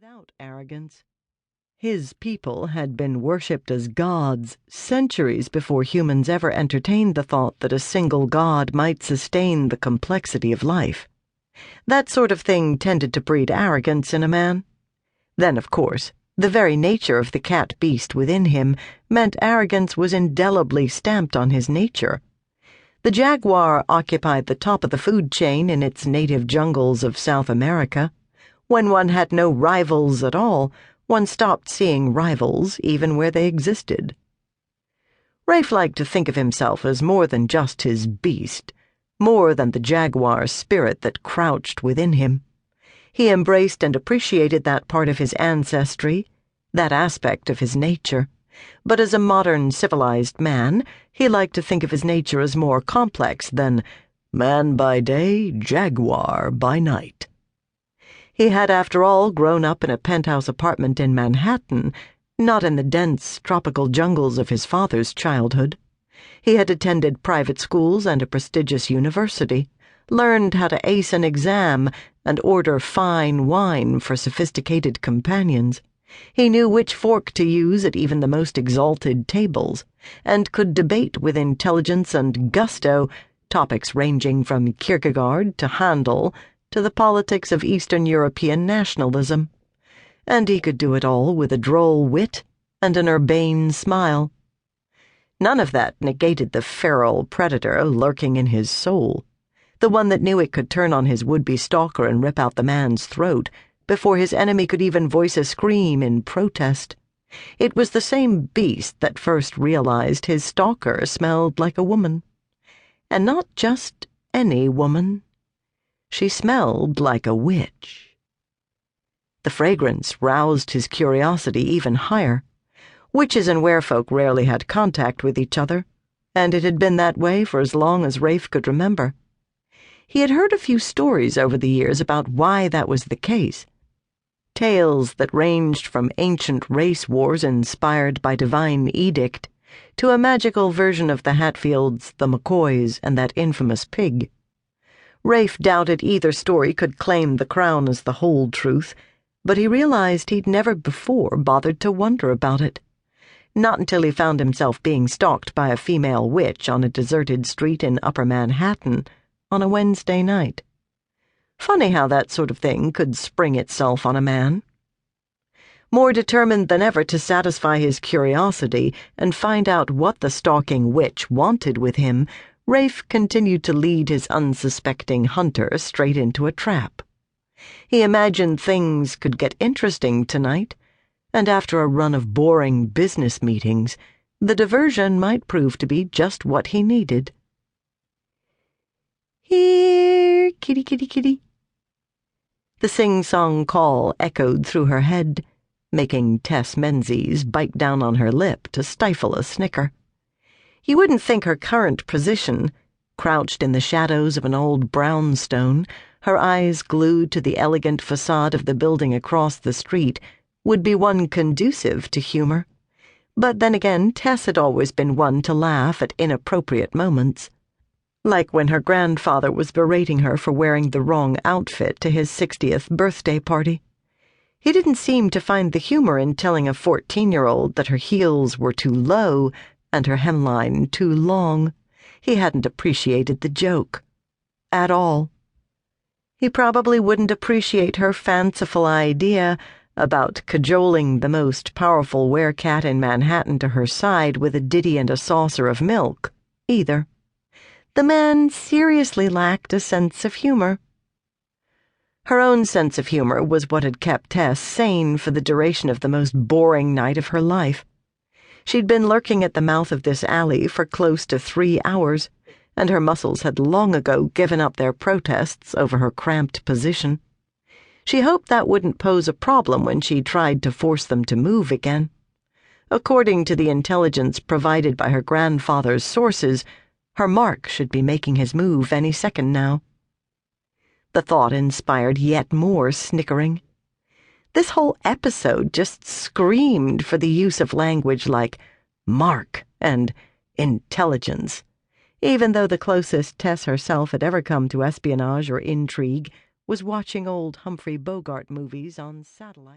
without arrogance. His people had been worshipped as gods centuries before humans ever entertained the thought that a single god might sustain the complexity of life. That sort of thing tended to breed arrogance in a man. Then, of course, the very nature of the cat-beast within him meant arrogance was indelibly stamped on his nature. The jaguar occupied the top of the food chain in its native jungles of South America. When one had no rivals at all, one stopped seeing rivals even where they existed. Rafe liked to think of himself as more than just his beast, more than the jaguar spirit that crouched within him. He embraced and appreciated that part of his ancestry, that aspect of his nature. But as a modern civilized man, he liked to think of his nature as more complex than man by day, jaguar by night. He had, after all, grown up in a penthouse apartment in Manhattan, not in the dense tropical jungles of his father's childhood. He had attended private schools and a prestigious university, learned how to ace an exam and order fine wine for sophisticated companions. He knew which fork to use at even the most exalted tables, and could debate with intelligence and gusto topics ranging from Kierkegaard to Handel to the politics of Eastern European nationalism. And he could do it all with a droll wit and an urbane smile. None of that negated the feral predator lurking in his soul, the one that knew it could turn on his would-be stalker and rip out the man's throat before his enemy could even voice a scream in protest. It was the same beast that first realized his stalker smelled like a woman. And not just any woman. She smelled like a witch. The fragrance roused his curiosity even higher. Witches and werefolk rarely had contact with each other, and it had been that way for as long as Rafe could remember. He had heard a few stories over the years about why that was the case. Tales that ranged from ancient race wars inspired by divine edict to a magical version of the Hatfields, the McCoys, and that infamous pig. Rafe doubted either story could claim the crown as the whole truth, but he realized he'd never before bothered to wonder about it. Not until he found himself being stalked by a female witch on a deserted street in Upper Manhattan on a Wednesday night. Funny how that sort of thing could spring itself on a man. More determined than ever to satisfy his curiosity and find out what the stalking witch wanted with him, Rafe continued to lead his unsuspecting hunter straight into a trap. He imagined things could get interesting tonight, and after a run of boring business meetings, the diversion might prove to be just what he needed. "Here, kitty, kitty, kitty." The sing-song call echoed through her head, making Tess Menzies bite down on her lip to stifle a snicker. You wouldn't think her current position, crouched in the shadows of an old brownstone, her eyes glued to the elegant facade of the building across the street, would be one conducive to humor. But then again, Tess had always been one to laugh at inappropriate moments, like when her grandfather was berating her for wearing the wrong outfit to his 60th birthday party. He didn't seem to find the humor in telling a 14-year-old that her heels were too low and her hemline too long. He hadn't appreciated the joke. At all. He probably wouldn't appreciate her fanciful idea about cajoling the most powerful werecat in Manhattan to her side with a ditty and a saucer of milk, either. The man seriously lacked a sense of humor. Her own sense of humor was what had kept Tess sane for the duration of the most boring night of her life. She'd been lurking at the mouth of this alley for close to 3 hours, and her muscles had long ago given up their protests over her cramped position. She hoped that wouldn't pose a problem when she tried to force them to move again. According to the intelligence provided by her grandfather's sources, her mark should be making his move any second now. The thought inspired yet more snickering. This whole episode just screamed for the use of language like mark and intelligence, even though the closest Tess herself had ever come to espionage or intrigue was watching old Humphrey Bogart movies on satellite.